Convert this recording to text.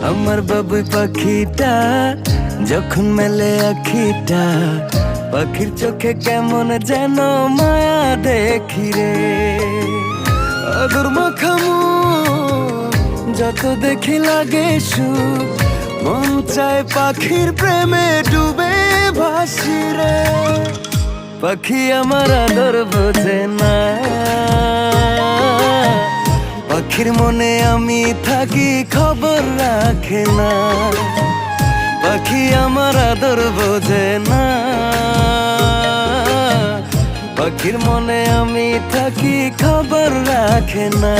আমার বাবুই পাখিটা যখন মেলে আখিটা, পাখির চোখে কেমন যেন মায়া দেখি রে। আদর মাখামু যত দেখি লাগে সুখ, মন চায় পাখির প্রেমে ডুবে ভাসি রে। পাখি আমার আদর বোঝে না, পাখির মনে আমি থাকি খবর রাখে না। পাখি আমার আদর বোঝে না, পাখির মনে আমি থাকি খবর রাখে না।